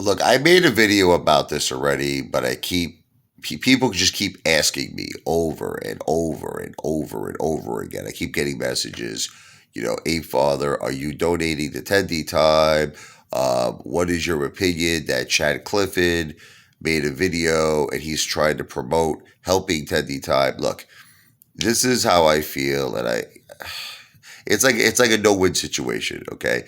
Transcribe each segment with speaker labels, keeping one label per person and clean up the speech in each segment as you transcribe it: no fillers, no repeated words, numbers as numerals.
Speaker 1: Look, I made a video about this already, but people just keep asking me over and over and over and over again. I keep getting messages, Apefather, are you donating to Tendie Time? What is your opinion that Chad Clifford made a video and he's trying to promote helping Tendie Time? Look, this is how I feel, and it's like a no-win situation. Okay,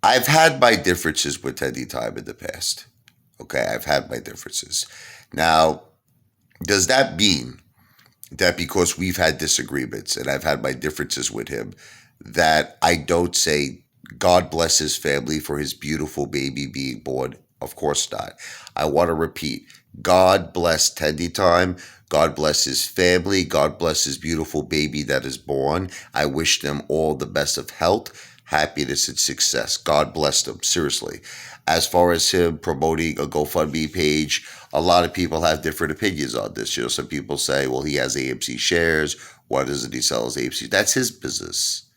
Speaker 1: I've had my differences with Tendie Time in the past. Okay, I've had my differences. Now, does that mean that because we've had disagreements and I've had my differences with him, that I don't say God bless his family for his beautiful baby being born? Of course not. I want to repeat, God bless Tendie Time. God bless his family. God bless his beautiful baby that is born. I wish them all the best of health, happiness, and success. God bless them, seriously. As far as him promoting a GoFundMe page, a lot of people have different opinions on this. Some people say, well, he has AMC shares. Why doesn't he sell his AMC? That's his business.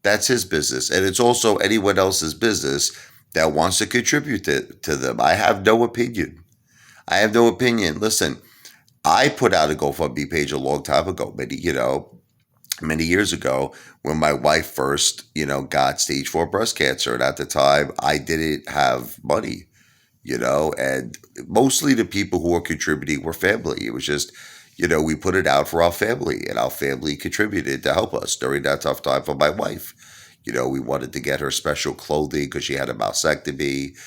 Speaker 1: That's his business. And it's also anyone else's business that wants to contribute to them. I have no opinion. I have no opinion. Listen, I put out a GoFundMe page a long time ago, many years ago, when my wife first, got stage 4 breast cancer. And at the time, I didn't have money, and mostly the people who were contributing were family. It was just, we put it out for our family, and our family contributed to help us during that tough time for my wife. We wanted to get her special clothing because she had a mastectomy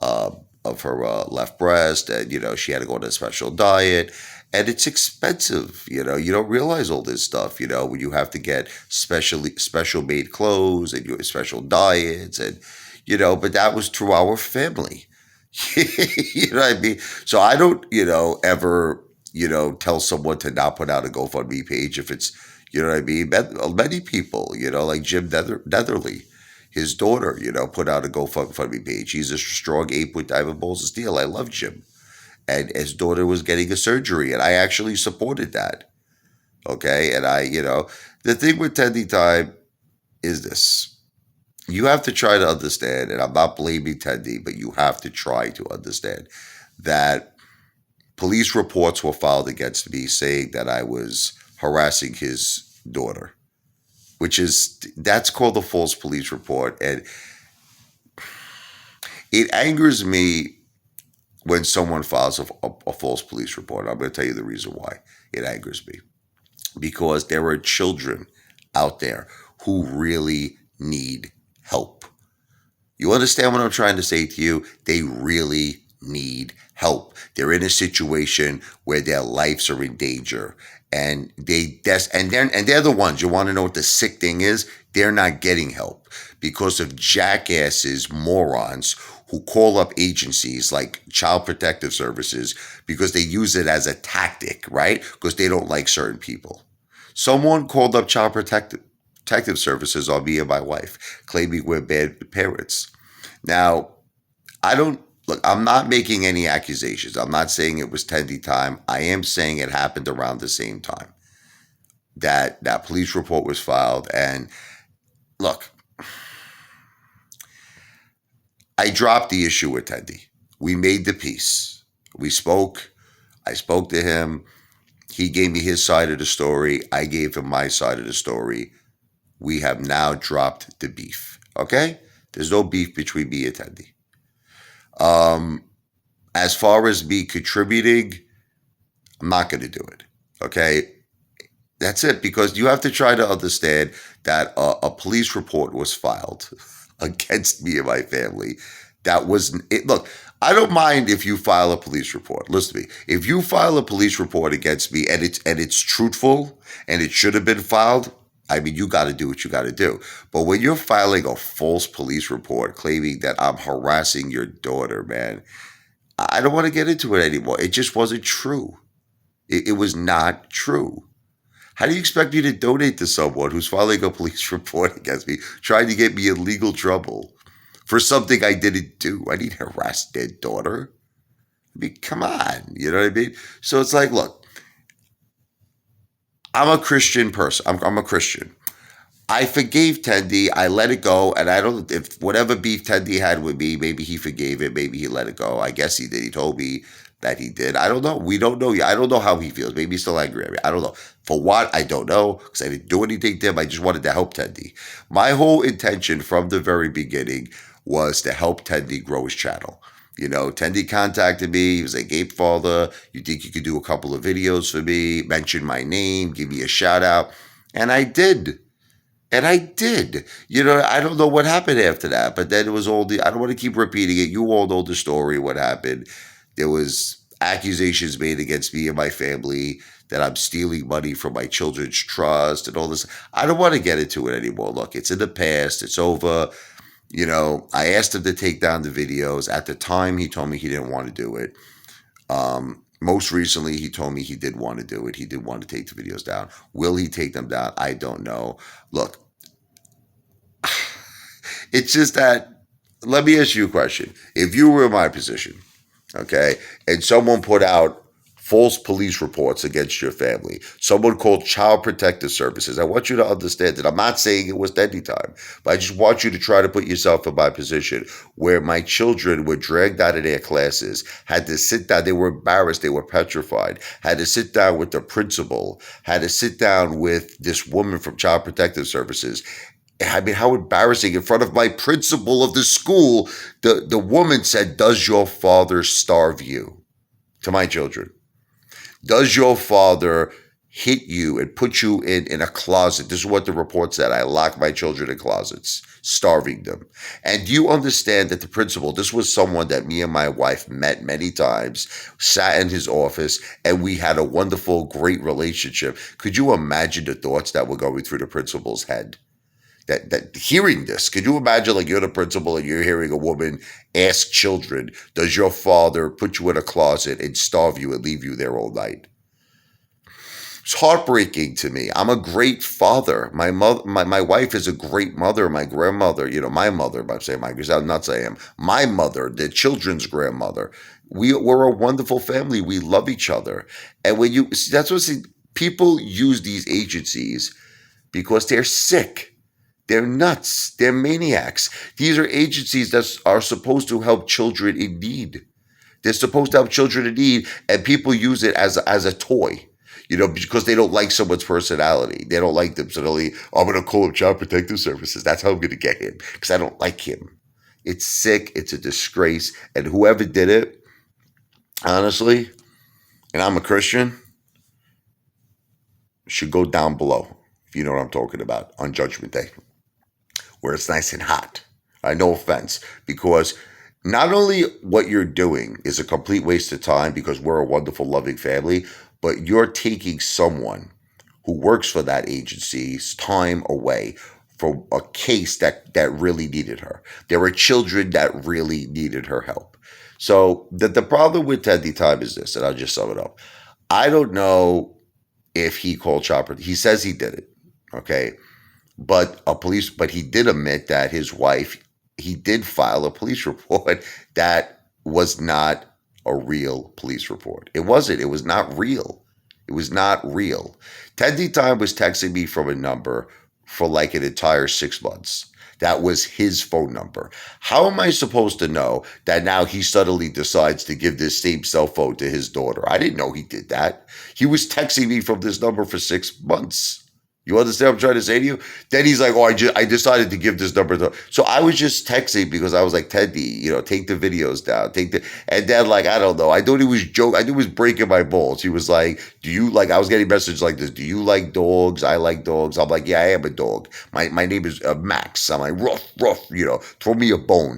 Speaker 1: of her left breast, and, she had to go on a special diet. And it's expensive, you don't realize all this stuff, when you have to get special made clothes and your special diets, and but that was through our family. You know what I mean? So I don't, ever, tell someone to not put out a GoFundMe page if it's, you know what I mean? Many people, like Jim Netherly, his daughter, put out a GoFundMe page. He's a strong ape with diamond balls of steel. I love Jim. And his daughter was getting a surgery, and I actually supported that. Okay. And the thing with Tendie Time is this. You have to try to understand, and I'm not blaming Tendie, but you have to try to understand that police reports were filed against me saying that I was harassing his daughter, that's called a false police report. And it angers me when someone files a false police report. I'm going to tell you the reason why it angers me. Because there are children out there who really need help. You understand what I'm trying to say to you? They really need help. They're in a situation where their lives are in danger, and they're the ones. You want to know what the sick thing is? They're not getting help because of jackasses, morons who call up agencies like Child Protective Services because they use it as a tactic, right? Because they don't like certain people. Someone called up Child Protective Services on me and my wife, claiming we're bad parents. Now, I'm not making any accusations. I'm not saying it was Tendie Time. I am saying it happened around the same time that police report was filed. And look, I dropped the issue with Tendie. We made the peace. We spoke. I spoke to him. He gave me his side of the story. I gave him my side of the story. We have now dropped the beef. Okay? There's no beef between me and Tendie. As far as me contributing, I'm not going to do it. Okay? That's it, because you have to try to understand that a police report was filed against me and my family. That wasn't it. Look, I don't mind if you file a police report. Listen to me. If you file a police report against me and it's truthful and it should have been filed, I mean, you got to do what you got to do. But when you're filing a false police report claiming that I'm harassing your daughter, man, I don't want to get into it anymore. It just wasn't true. It was not true. How do you expect me to donate to someone who's filing a police report against me, trying to get me in legal trouble for something I didn't do? I didn't harass their daughter. I mean, come on. You know what I mean? So it's like, look, I'm a Christian person. I'm a Christian. I forgave Tendie. I let it go, and I don't. If whatever beef Tendie had with me, maybe he forgave it. Maybe he let it go. I guess he did. He told me that he did. I don't know. We don't know yet. I don't know how he feels. Maybe he's still angry at me. I don't know. For what? I don't know, because I didn't do anything to him. I just wanted to help Tendie. My whole intention from the very beginning was to help Tendie grow his channel. Tendie contacted me. He was like, Apefather, you think you could do a couple of videos for me? Mention my name, give me a shout out. And I did. And I did. I don't know what happened after that, but then it was I don't want to keep repeating it. You all know the story, what happened. There was accusations made against me and my family that I'm stealing money from my children's trust and all this. I don't want to get into it anymore. Look, it's in the past. It's over. I asked him to take down the videos. At the time, he told me he didn't want to do it. Most recently, he told me he did want to do it. He did want to take the videos down. Will he take them down? I don't know. Look, it's just that, let me ask you a question. If you were in my position, okay, and someone put out false police reports against your family, someone called Child Protective Services, I want you to understand that I'm not saying it was Tendie Time, but I just want you to try to put yourself in my position where my children were dragged out of their classes, had to sit down, they were embarrassed, they were petrified, had to sit down with the principal, had to sit down with this woman from Child Protective Services. I mean, how embarrassing. In front of my principal of the school, the woman said, does your father starve you? To my children. Does your father hit you and put you in a closet? This is what the report said. I lock my children in closets, starving them. And do you understand that the principal, this was someone that me and my wife met many times, sat in his office, and we had a wonderful, great relationship. Could you imagine the thoughts that were going through the principal's head? That hearing this, could you imagine, like, you're the principal and you're hearing a woman ask children, does your father put you in a closet and starve you and leave you there all night? It's heartbreaking to me. I'm a great father. My mother, my wife is a great mother. My grandmother, my mother, I'm saying I'm not saying my mother, the children's grandmother. We're a wonderful family. We love each other. And that's what people use these agencies because they're sick. They're nuts. They're maniacs. These are agencies that are supposed to help children in need. They're supposed to help children in need, and people use it as a toy, because they don't like someone's personality. They don't like them. So I'm going to call up Child Protective Services. That's how I'm going to get him, because I don't like him. It's sick. It's a disgrace. And whoever did it, honestly, and I'm a Christian, should go down below, if you know what I'm talking about, on Judgment Day, where it's nice and hot. No offense, because not only what you're doing is a complete waste of time because we're a wonderful, loving family, but you're taking someone who works for that agency's time away from a case that really needed her. There were children that really needed her help. So the problem with Tendie Time is this, and I'll just sum it up. I don't know if he called Chopper. He says he did it, okay? But he did admit that his wife, he did file a police report that was not a real police report. It wasn't. It was not real. It was not real. Tendie Time was texting me from a number for like an entire 6 months. That was his phone number. How am I supposed to know that now he suddenly decides to give this same cell phone to his daughter? I didn't know he did that. He was texting me from this number for 6 months. You understand what I'm trying to say to you? Then he's like, I decided to give this number to. So I was just texting because I was like, Tendie, take the videos down. And then, like, I don't know. I thought he was joking. I knew he was breaking my balls. He was like, I was getting messages like this. Do you like dogs? I like dogs. I'm like, yeah, I am a dog. My name is Max. I'm like, rough, throw me a bone.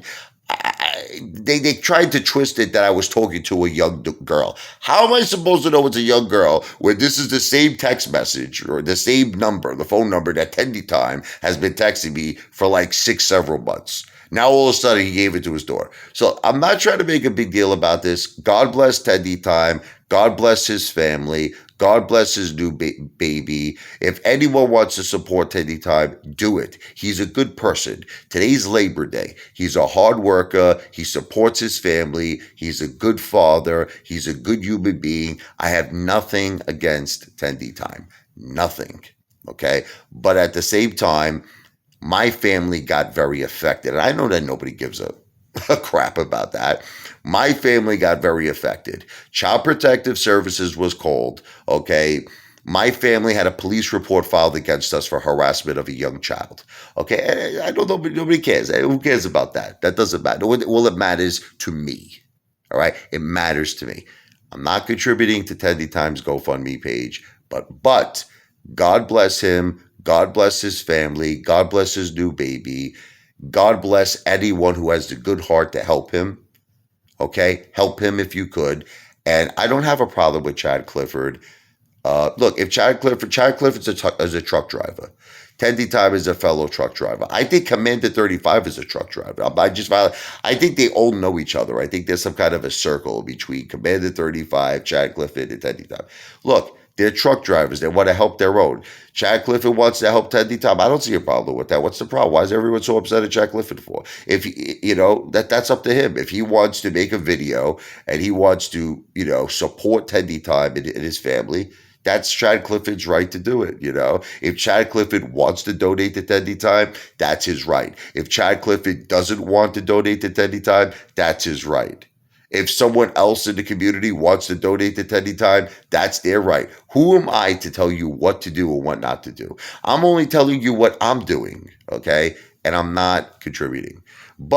Speaker 1: They tried to twist it that I was talking to a young girl. How am I supposed to know it's a young girl when this is the same text message or the same number, the phone number that Tendie Time has been texting me for like several months? Now all of a sudden he gave it to his daughter. So I'm not trying to make a big deal about this. God bless Tendie Time. God bless his family. God bless his new baby. If anyone wants to support Tendie Time, do it. He's a good person. Today's Labor Day. He's a hard worker. He supports his family. He's a good father. He's a good human being. I have nothing against Tendie Time. Nothing. Okay. But at the same time, my family got very affected. And I know that nobody gives a crap about that. My family got very affected. Child Protective Services was called. Okay. My family had a police report filed against us for harassment of a young child. Okay. I don't know, nobody cares. Who cares about that? That doesn't matter. Well, it matters to me. All right. It matters to me. I'm not contributing to Tendie Time's GoFundMe page, but God bless him. God bless his family. God bless his new baby. God bless anyone who has the good heart to help him. Okay? Help him if you could. And I don't have a problem with Chad Clifford. Look, if Chad Clifford's is a truck driver. Tendie Time is a fellow truck driver. I think Commander 35 is a truck driver. I think they all know each other. I think there's some kind of a circle between Commander 35, Chad Clifford, and Tendie Time. Look, they're truck drivers. They want to help their own. Chad Clifford wants to help Tendie Time. I don't see a problem with that. What's the problem? Why is everyone so upset at Chad Clifford for? If that's up to him. If he wants to make a video and he wants to, support Tendie Time and his family, that's Chad Clifford's right to do it. If Chad Clifford wants to donate to Tendie Time, that's his right. If Chad Clifford doesn't want to donate to Tendie Time, that's his right. If someone else in the community wants to donate to Tendie Time, that's their right. Who am I to tell you what to do or what not to do? I'm only telling you what I'm doing, okay? And I'm not contributing. But